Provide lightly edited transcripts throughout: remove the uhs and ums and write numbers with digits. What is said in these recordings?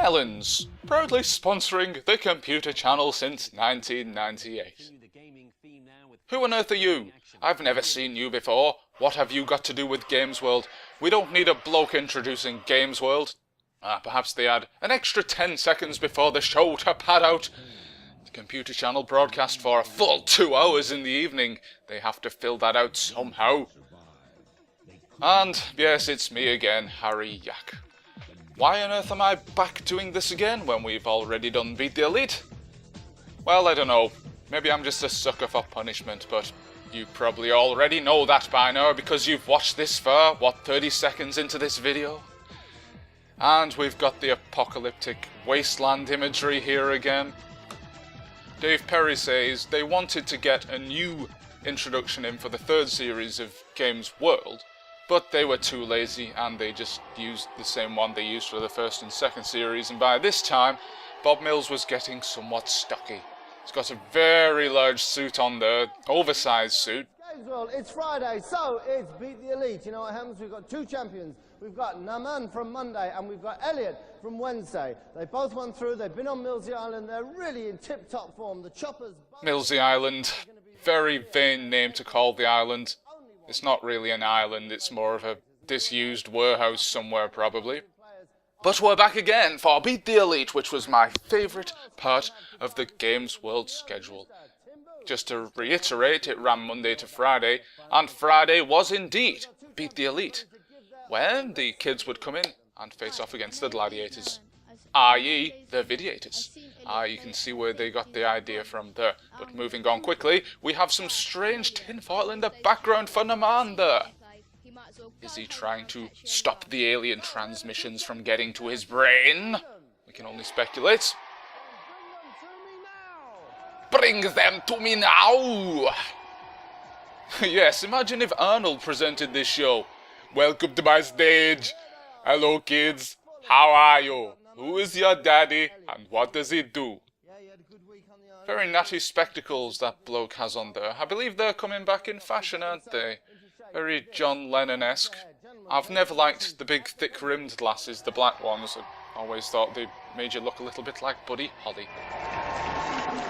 Melons, proudly sponsoring the computer channel since 1998. Who on earth are you? I've never seen you before. What have you got to do with Games World? We don't need a bloke introducing Games World. Perhaps they had an extra 10 seconds before the show to pad out. The computer channel broadcast for a full 2 hours in the evening. They have to fill that out somehow. And yes, it's me again, Harry Yack. Why on earth am I back doing this again when we've already done Beat the Elite? Well, I don't know. Maybe I'm just a sucker for punishment, but you probably already know that by now because you've watched this far, 30 seconds into this video? And we've got the apocalyptic wasteland imagery here again. Dave Perry says they wanted to get a new introduction in for the third series of Games World, but they were too lazy and they just used the same one they used for the first and second series, and by this time Bob Mills was getting somewhat stocky. He's got a very large suit on there, oversized suit. Games World, it's Friday, so it's Beat the Elite. You know what happens? We've got two champions. We've got Naman from Monday and we've got Elliot from Wednesday. They both won through, they've been on Millsy Island, they're really in tip-top form. The Choppers... Millsy Island, very vain name to call the island. It's not really an island, it's more of a disused warehouse somewhere probably. But we're back again for Beat the Elite, which was my favourite part of the Games World schedule. Just to reiterate, it ran Monday to Friday, and Friday was indeed Beat the Elite, when the kids would come in and face off against the gladiators, i.e. the videators. You can see where they got the idea from there. But moving on quickly, we have some strange tinfoil in the background for Naman there. Is he trying to stop the alien transmissions from getting to his brain? We can only speculate. Bring them to me now! Yes, imagine if Arnold presented this show. Welcome to my stage. Hello kids, how are you? Who is your daddy and what does he do? Very natty spectacles that bloke has on there. I believe they're coming back in fashion, aren't they? Very John Lennon-esque. I've never liked the big thick-rimmed glasses, the black ones. I always thought they made you look a little bit like Buddy Holly.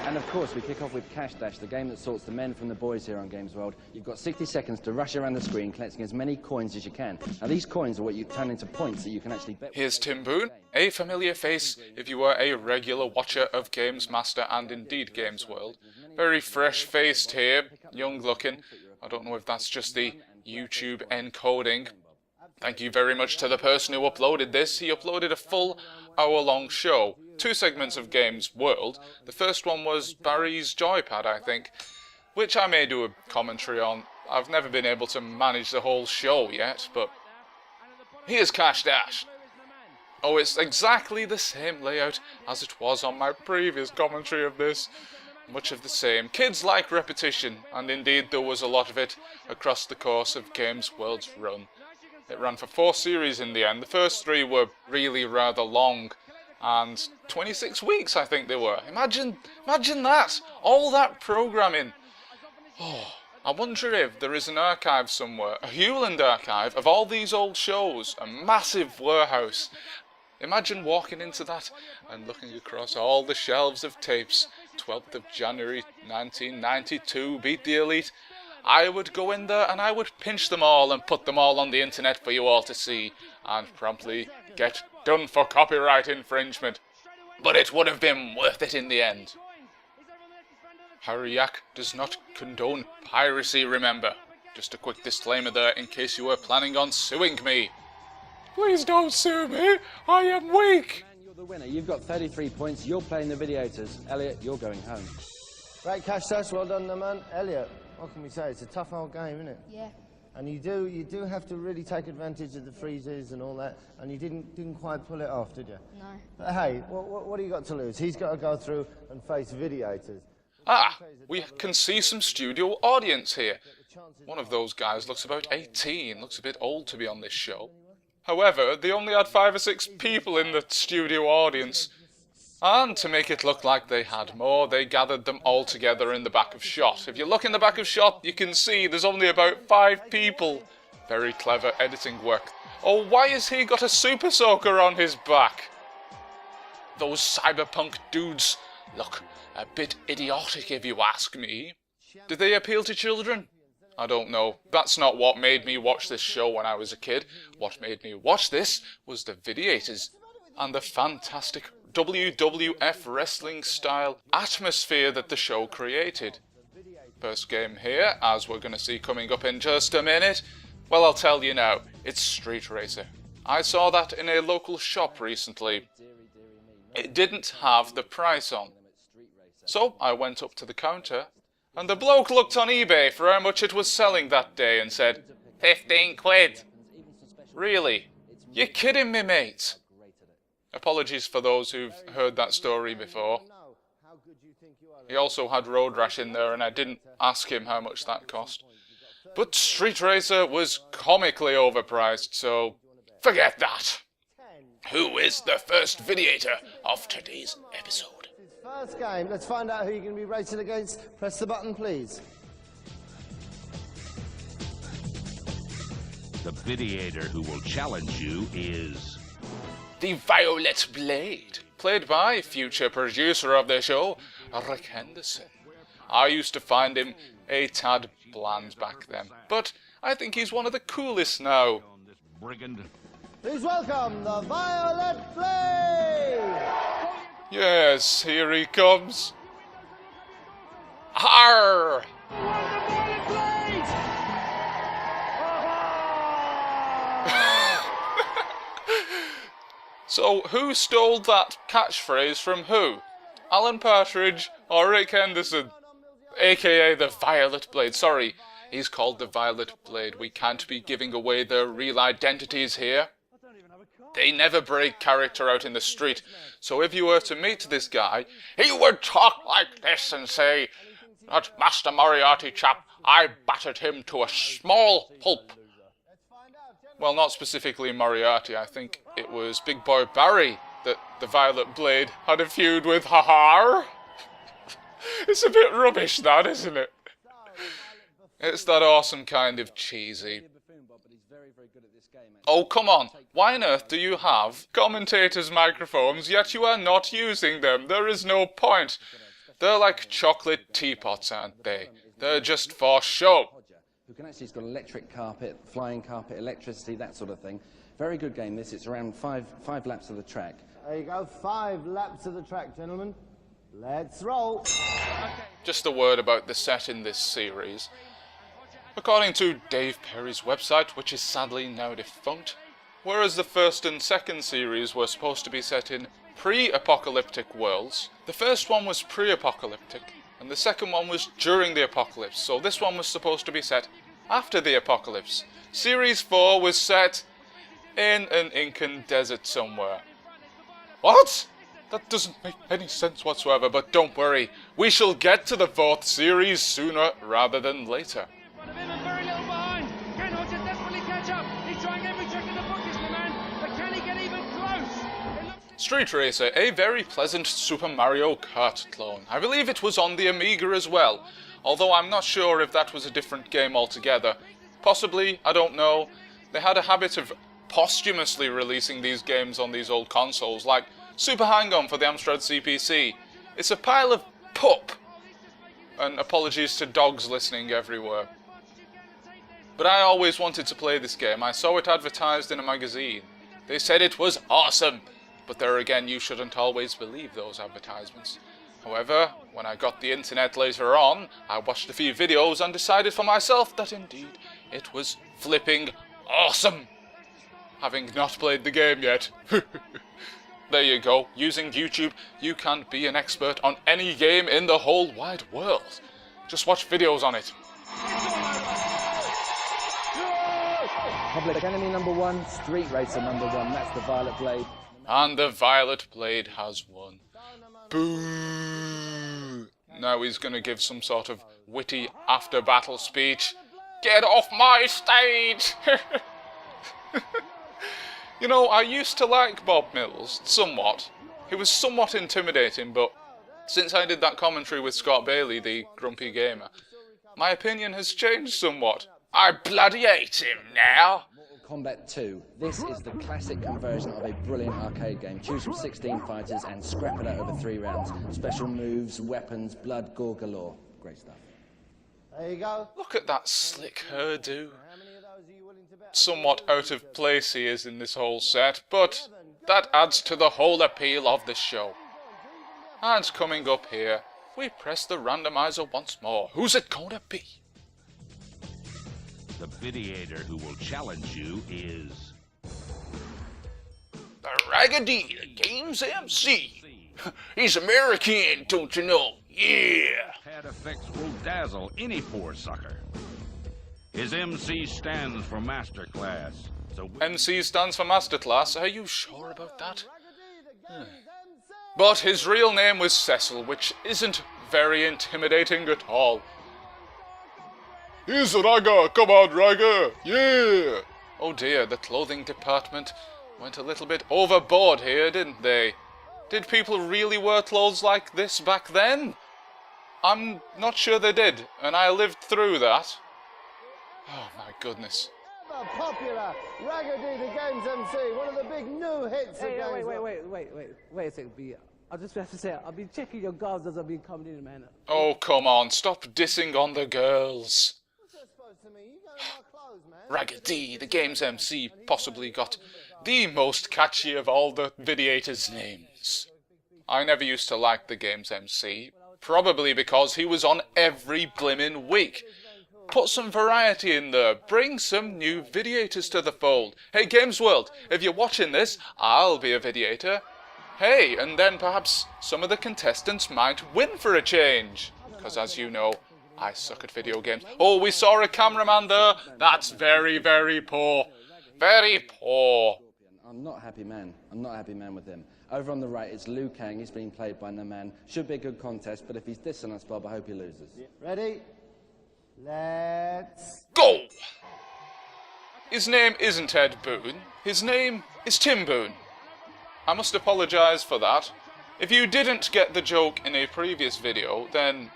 And of course, we kick off with Cash Dash, the game that sorts the men from the boys here on Games World. You've got 60 seconds to rush around the screen, collecting as many coins as you can. Now, these coins are what you turn into points that you can actually bet. Here's Tim Boone, a familiar face if you were a regular watcher of Games Master and indeed Games World. Very fresh-faced here, young-looking. I don't know if that's just the YouTube encoding. Thank you very much to the person who uploaded this. He uploaded a full hour-long show. 2 segments of Games World. The first one was Barry's Joypad, I think, which I may do a commentary on. I've never been able to manage the whole show yet, but here's Cash Dash. Oh, it's exactly the same layout as it was on my previous commentary of this. Much of the same. Kids like repetition, and indeed there was a lot of it across the course of Games World's run. It ran for 4 series in the end. The first 3 were really rather long, and 26 weeks I think they were. Imagine that! All that programming! Oh, I wonder if there is an archive somewhere, a Hewland archive of all these old shows, a massive warehouse. Imagine walking into that and looking across all the shelves of tapes. 12th of January 1992, Beat the Elite. I would go in there and I would pinch them all and put them all on the internet for you all to see and promptly get done for copyright infringement. But it would have been worth it in the end. Harry Yack does not condone piracy, remember. Just a quick disclaimer there in case you were planning on suing me. Please don't sue me, I am weak. You're the winner. You've got 33 points. You're playing the videators. Elliot, you're going home. Great Cash Dash, well done, man. Elliot, what can we say? It's a tough old game, isn't it? Yeah. And you do have to really take advantage of the freezes and all that, and you didn't quite pull it off, did you? No. But hey, what do you got to lose? He's got to go through and face videators. We can see some studio audience here. One of those guys looks about 18, looks a bit old to be on this show. However, they only had 5 or 6 people in the studio audience. And to make it look like they had more, they gathered them all together in the back of shot. If you look in the back of shot, you can see there's only about 5 people. Very clever editing work. Oh, why has he got a super soaker on his back? those cyberpunk dudes look a bit idiotic if you ask me. Did they appeal to children? I don't know. That's not what made me watch this show when I was a kid. What made me watch this was the Videators and the fantastic WWF wrestling style atmosphere that the show created. First game here, as we're going to see coming up in just a minute, well, I'll tell you now, it's Street Racer. I saw that in a local shop recently. It didn't have the price on. So I went up to the counter, and the bloke looked on eBay for how much it was selling that day and said, 15 quid. Really? You're kidding me, mate? Apologies for those who've heard that story before. He also had Road Rash in there, and I didn't ask him how much that cost. But Street Racer was comically overpriced, so forget that. Who is the first Videator of today's episode? First game, let's find out who you're going to be racing against. Press the button, please. The Videator who will challenge you is... The Violet Blade, played by future producer of the show, Rick Henderson. I used to find him a tad bland back then, but I think he's one of the coolest now. Brigand. Please welcome the Violet Blade! Yes, here he comes. Arr! So, who stole that catchphrase from who? Alan Partridge or Rick Henderson? AKA the Violet Blade. Sorry, he's called the Violet Blade. We can't be giving away their real identities here. They never break character out in the street, so if you were to meet this guy, he would talk like this and say, "That Master Moriarty chap, I battered him to a small pulp." Well, not specifically Moriarty, I think it was Big Boy Barry that the Violet Blade had a feud with, haha. It's a bit rubbish, that, isn't it? It's that awesome kind of cheesy. Oh, come on. Why on earth do you have commentators' microphones, yet you are not using them? There is no point. They're like chocolate teapots, aren't they? They're just for show. Who can actually, it's got electric carpet, flying carpet, electricity, that sort of thing. Very good game, this. It's around five laps of the track. There you go, 5 laps of the track, gentlemen. Let's roll. Just a word about the set in this series. According to Dave Perry's website, which is sadly now defunct, whereas the first and second series were supposed to be set in pre-apocalyptic worlds, the first one was pre-apocalyptic, and the second one was during the apocalypse, so this one was supposed to be set after the apocalypse. Series 4 was set in an Incan desert somewhere. What? That doesn't make any sense whatsoever, but don't worry, we shall get to the 4th series sooner rather than later. Very little behind. Can Hodges desperately catch up? He's trying every trick in the book, this man, but can he get even close? Street Racer, a very pleasant Super Mario Kart clone. I believe it was on the Amiga as well, although I'm not sure if that was a different game altogether. Possibly, I don't know. They had a habit of posthumously releasing these games on these old consoles, like Super Hang-On for the Amstrad CPC. It's a pile of poop. And apologies to dogs listening everywhere. But I always wanted to play this game. I saw it advertised in a magazine. They said it was awesome. But there again, you shouldn't always believe those advertisements. However, when I got the internet later on, I watched a few videos and decided for myself that indeed it was flipping awesome. Having not played the game yet. There you go. Using YouTube, you can be an expert on any game in the whole wide world. Just watch videos on it. Public Enemy #1, Street Racer #1, that's the Violet Blade. And the Violet Blade has won. Boo! Now he's going to give some sort of witty after-battle speech. Get off my stage! You know, I used to like Bob Mills, somewhat. He was somewhat intimidating, but since I did that commentary with Scott Bailey, the grumpy gamer, my opinion has changed somewhat. I bloody hate him now! Kombat 2. This is the classic conversion of a brilliant arcade game. Choose from 16 fighters and scrap it out over 3 rounds. Special moves, weapons, blood, gore galore. Great stuff. There you go. Look at that slick hairdo. How many of those are you willing to bet? Somewhat out of place he is in this whole set, but that adds to the whole appeal of the show. And coming up here, we press the randomizer once more. Who's it gonna be? The videator who will challenge you is... The Raggedy, the game's MC. He's American, don't you know? Yeah! Pad effects will dazzle any poor sucker. His MC stands for Masterclass. So MC stands for Masterclass. Are you sure about that? But his real name was Cecil, which isn't very intimidating at all. Here's Ragga! Come on, Ragga! Yeah! Oh dear, the clothing department went a little bit overboard here, didn't they? Did people really wear clothes like this back then? I'm not sure they did, and I lived through that. Oh my goodness. Ever popular Raggedy the Games MC, one of the big new hits of Games World. Wait a second, B. I just have to say, I've been checking your girls as I've been coming in, man. Oh, come on, stop dissing on the girls. What's that supposed to mean? You go in my clothes, man. Raggedy, the game's MC, possibly got the most catchy of all the videators' names. I never used to like the game's MC, probably because he was on every blimmin' week. Put some variety in there, bring some new videators to the fold. Hey Games World, if you're watching this, I'll be a videator. Hey, and then perhaps some of the contestants might win for a change. Because as you know, I suck at video games. Oh, we saw a cameraman there. That's very, very poor. Very poor. I'm not a happy man. I'm not a happy man with him. Over on the right, it's Liu Kang. He's being played by Naman. Should be a good contest, but if he's dissing us, Bob, I hope he loses. Ready? Let's... Go! His name isn't Ed Boon. His name is Tim Boon. I must apologise for that. If you didn't get the joke in a previous video, then,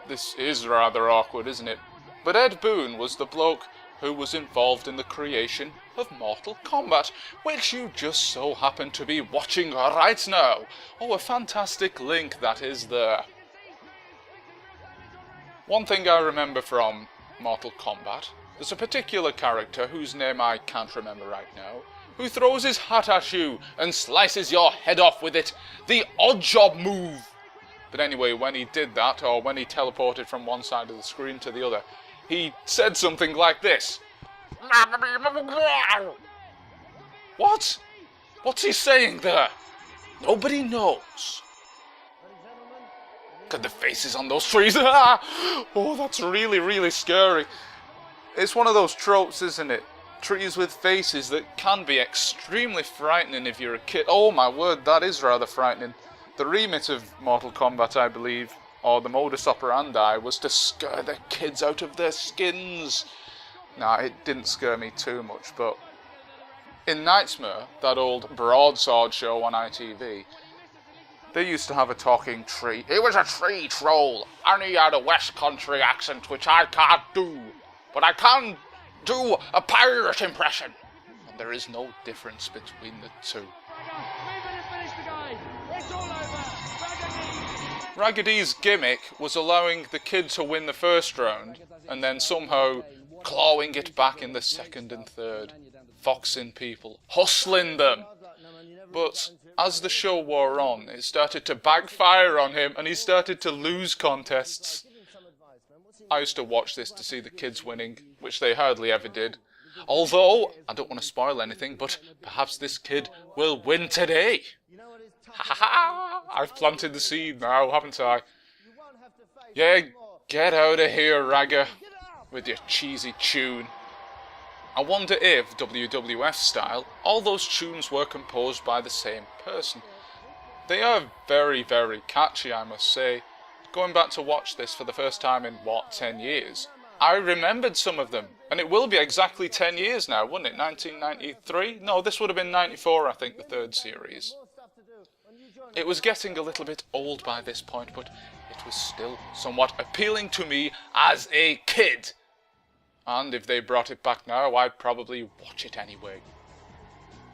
this is rather awkward, isn't it? But Ed Boon was the bloke who was involved in the creation of Mortal Kombat, which you just so happen to be watching right now. Oh, a fantastic link that is there. One thing I remember from Mortal Kombat, there's a particular character whose name I can't remember right now, who throws his hat at you and slices your head off with it. The Oddjob move! But anyway, when he did that, or when he teleported from one side of the screen to the other, he said something like this. What? What's he saying there? Nobody knows. Look at the faces on those trees. Oh, that's really, really scary. It's one of those tropes, isn't it? Trees with faces that can be extremely frightening if you're a kid. Oh my word, that is rather frightening. The remit of Mortal Kombat, I believe, or the modus operandi, was to scare the kids out of their skins. Nah, it didn't scare me too much, but in Nightmare, that old broadsword show on ITV, they used to have a talking tree. He was a tree troll, and he had a West Country accent, which I can't do. But I can do a pirate impression. And there is no difference between the two. Raggady's gimmick was allowing the kid to win the first round, and then somehow clawing it back in the second and third, foxing people, hustling them. But as the show wore on, it started to backfire on him, and he started to lose contests. I used to watch this to see the kids winning, which they hardly ever did. Although, I don't want to spoil anything, but perhaps this kid will win today. Ha ha ha! I've planted the seed now, haven't I? Yeah, get out of here, Ragga, with your cheesy tune. I wonder if, WWF style, all those tunes were composed by the same person. They are very, very catchy, I must say. Going back to watch this for the first time in, 10 years? I remembered some of them, and it will be exactly 10 years now, wouldn't it? 1993? No, this would have been 94, I think, the third series. It was getting a little bit old by this point, but it was still somewhat appealing to me as a kid. and if they brought it back now, I'd probably watch it anyway.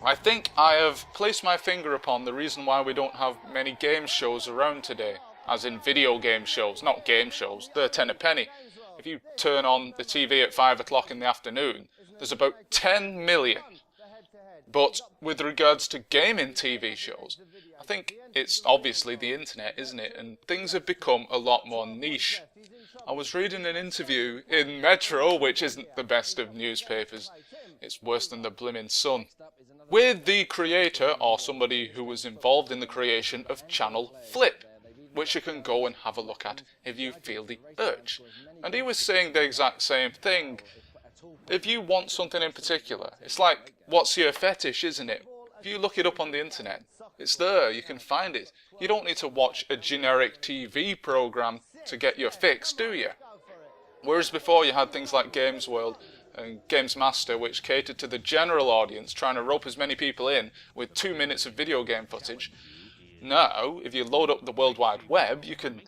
I think I have placed my finger upon the reason why we don't have many game shows around today, as in video game shows, not game shows. They're 10 a penny. If you turn on the TV at 5 o'clock in the afternoon, there's about 10 million. But with regards to gaming TV shows, I think it's obviously the internet, isn't it? And things have become a lot more niche. I was reading an interview in Metro, which isn't the best of newspapers. It's worse than the blimmin' Sun. With the creator, or somebody who was involved in the creation of Channel Flip, which you can go and have a look at if you feel the urge. And he was saying the exact same thing. If you want something in particular, it's like, what's your fetish, isn't it? If you look it up on the internet, it's there, you can find it. You don't need to watch a generic TV program to get your fix, do you? Whereas before you had things like Games World and Games Master, which catered to the general audience, trying to rope as many people in with 2 minutes of video game footage. Now, if you load up the World Wide Web, you can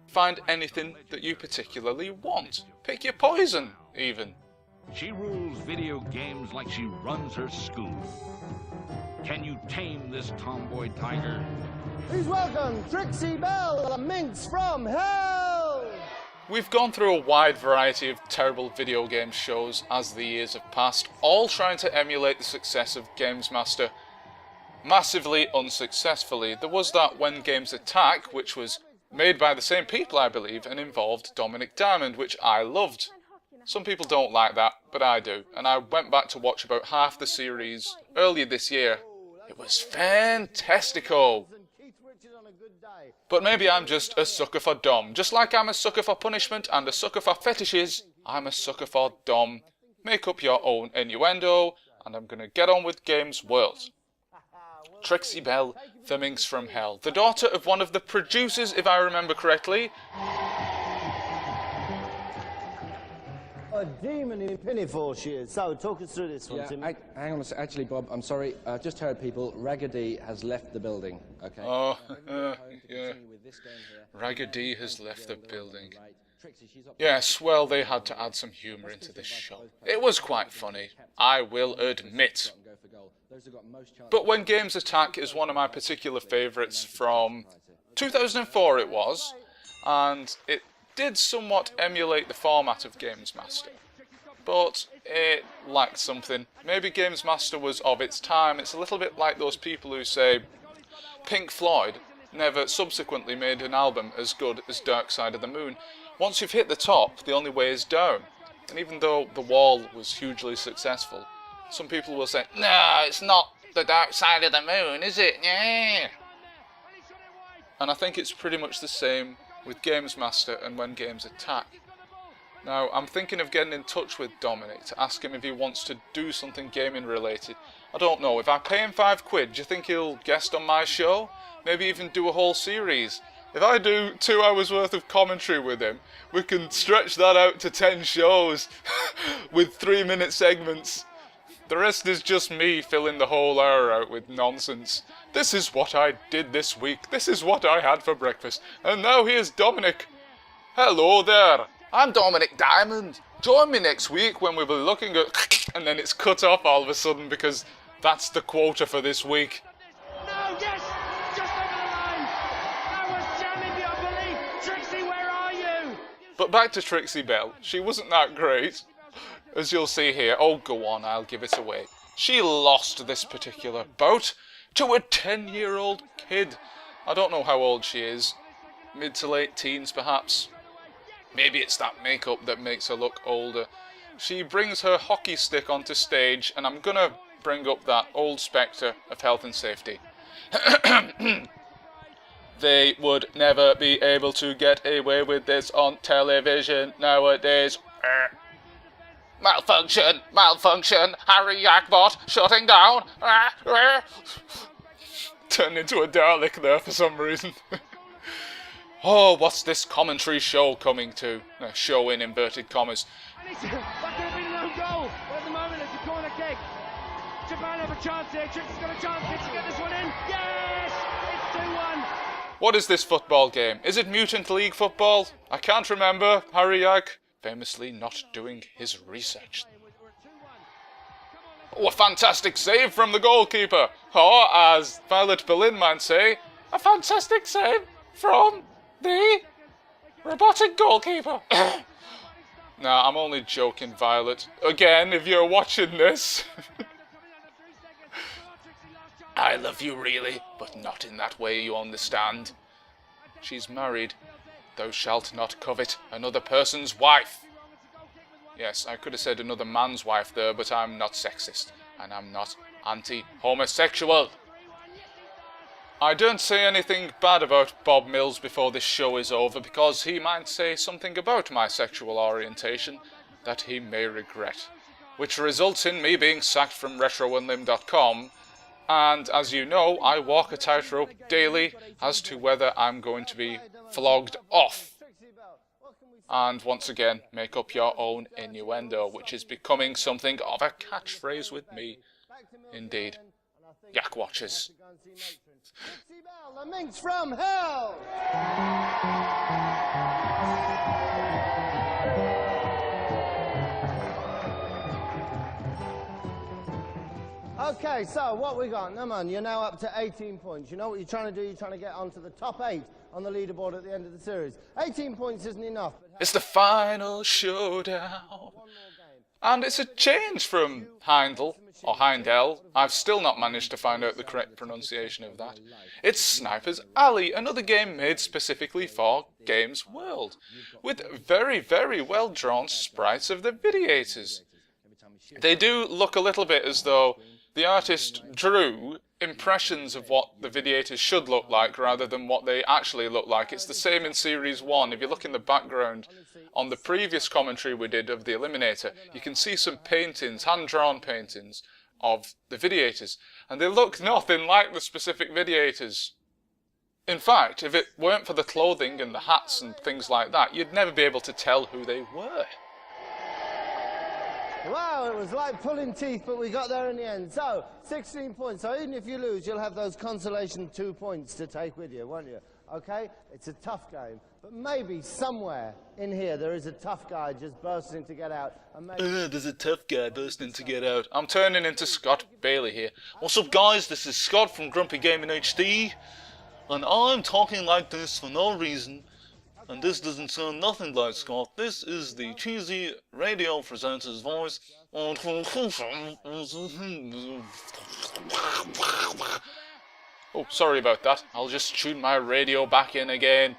find anything that you particularly want. Pick your poison, even. She rules video games like she runs her school. Can you tame this tomboy tiger? Please welcome Trixie Bell, the minx from hell! We've gone through a wide variety of terrible video game shows as the years have passed, all trying to emulate the success of Games Master. Massively unsuccessfully. There was that When Games Attack, which was made by the same people, I believe, and involved Dominic Diamond, which I loved. Some people don't like that, but I do, and I went back to watch about half the series earlier this year. It was fantastico. But maybe I'm just a sucker for Dom. Just like I'm a sucker for punishment and a sucker for fetishes, I'm a sucker for Dom. Make up your own innuendo, and I'm gonna get on with Games World. Trixie Bell, the minx from hell. The daughter of one of the producers, if I remember correctly. A demon in pinafore she is. So, talk us through this one, Tim. Hang on a sec. Actually, Bob, I'm sorry. I've just heard people, Raggedy has left the building, okay? Oh, yeah. Raggedy has left the building. Yes, well, they had to add some humour into this show. It was quite funny, I will admit. But When Games Attack is one of my particular favourites from 2004 it was, and it did somewhat emulate the format of Games Master. But it lacked something. Maybe Games Master was of its time. It's a little bit like those people who say Pink Floyd never subsequently made an album as good as Dark Side of the Moon. Once you've hit the top, the only way is down. And even though The Wall was hugely successful, some people will say, no, it's not the Dark Side of the Moon, is it? Yeah. And I think it's pretty much the same with Games Master and When Games Attack. Now, I'm thinking of getting in touch with Dominic to ask him if he wants to do something gaming related. I don't know, if I pay him £5, do you think he'll guest on my show? Maybe even do a whole series? If I do 2 hours worth of commentary with him, we can stretch that out to 10 shows with 3-minute segments. The rest is just me filling the whole hour out with nonsense. This is what I did this week, this is what I had for breakfast, and now here's Dominic. Hello there, I'm Dominic Diamond. Join me next week when we'll be looking at... and then it's cut off all of a sudden because that's the quota for this week. No, yes! Just over the line! That was jamming beyond belief! Trixie, where are you? But back to Trixie Bell. She wasn't that great, as you'll see here. Oh, go on, I'll give it away. She lost this particular bout to a 10-year-old kid. I don't know how old she is. Mid to late teens, perhaps. Maybe it's that makeup that makes her look older. She brings her hockey stick onto stage, and I'm gonna bring up that old spectre of health and safety. They would never be able to get away with this on television nowadays. Malfunction! Malfunction! Harry Yackbot shutting down! Turned into a Dalek there for some reason. Oh, what's this commentary show coming to? A show in inverted commas. That could have been no goal, but at the moment it's a corner kick. Japan have a chance here. Trixie's got a chance. Can she get this one in? Yes! It's 2-1. What is this football game? Is it Mutant League football? I can't remember. Harry Yack, famously not doing his research. Oh, a fantastic save from the goalkeeper! Or, as Violet Berlin might say, a fantastic save from the robotic goalkeeper! Nah, I'm only joking, Violet. Again, if you're watching this... I love you really, but not in that way, you understand. She's married. Thou shalt not covet another person's wife. Yes, I could have said another man's wife there, but I'm not sexist, and I'm not anti-homosexual. I don't say anything bad about Bob Mills before this show is over, because he might say something about my sexual orientation that he may regret, which results in me being sacked from RetroOneLim.com. And as you know, I walk a tightrope daily as to whether I'm going to be flogged off. And once again, make up your own innuendo, which is becoming something of a catchphrase with me. Indeed. Yack watches. The Minx from Hell! Okay, so what we got? Naman, you're now up to 18 points. You know what you're trying to do? You're trying to get onto the top 8 on the leaderboard at the end of the series. 18 points isn't enough. It's the final showdown. And it's a change from Heindel, or Heindel. I've still not managed to find out the correct pronunciation of that. It's Sniper's Alley, another game made specifically for Games World, with very, very well-drawn sprites of the Videators. They do look a little bit as though the artist drew impressions of what the Videators should look like rather than what they actually look like. It's the same in Series 1. If you look in the background on the previous commentary we did of the Eliminator, you can see some paintings, hand-drawn paintings, of the Videators, and they look nothing like the specific Videators. In fact, if it weren't for the clothing and the hats and things like that, you'd never be able to tell who they were. Wow, it was like pulling teeth, but we got there in the end. So, 16 points. So even if you lose, you'll have those consolation 2 points to take with you, won't you? Okay? It's a tough game. But maybe somewhere in here there is a tough guy just bursting to get out. And maybe There's a tough guy bursting to get out. I'm turning into Scott Bailey here. What's up, guys? This is Scott from Grumpy Gaming HD. And I'm talking like this for no reason. And this doesn't sound nothing like Scott. This is the cheesy radio presenter's voice. Oh, sorry about that. I'll just tune my radio back in again.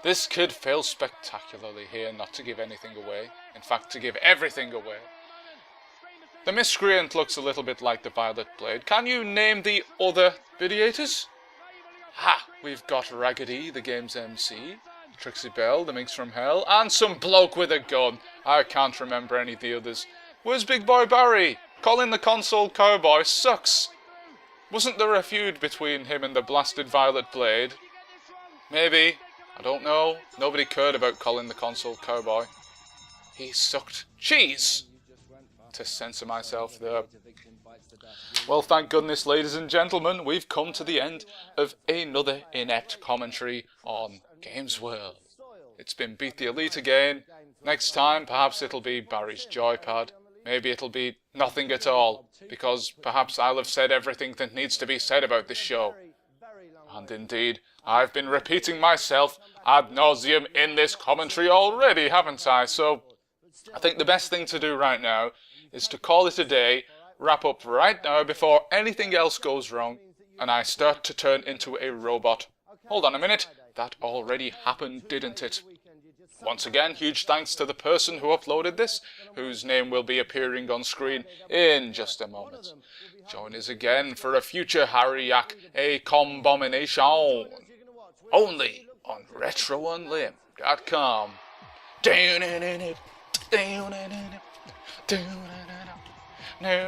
This kid fails spectacularly here not to give anything away. In fact, to give everything away. The Miscreant looks a little bit like the Violet Blade. Can you name the other Videators? Ha! We've got Raggedy, the game's MC, Trixie Belle, the Minx from Hell, and some bloke with a gun. I can't remember any of the others. Where's Big Boy Barry? Colin the Console Cowboy sucks. Wasn't there a feud between him and the blasted Violet Blade? Maybe. I don't know. Nobody cared about Colin the Console Cowboy. He sucked cheese. To censor myself there. Well, thank goodness, ladies and gentlemen, we've come to the end of another inept commentary on Games World. It's been Beat the Elite again. Next time, perhaps it'll be Barry's Joypad. Maybe it'll be nothing at all, because perhaps I'll have said everything that needs to be said about this show. And indeed, I've been repeating myself ad nauseum in this commentary already, haven't I? So, I think the best thing to do right now is to call it a day, wrap up right now before anything else goes wrong, and I start to turn into a robot. Hold on a minute, that already happened, didn't it? Once again, huge thanks to the person who uploaded this, whose name will be appearing on screen in just a moment. Join us again for a future Harry Yack, a combomination, only on RetroOneLim.com. No.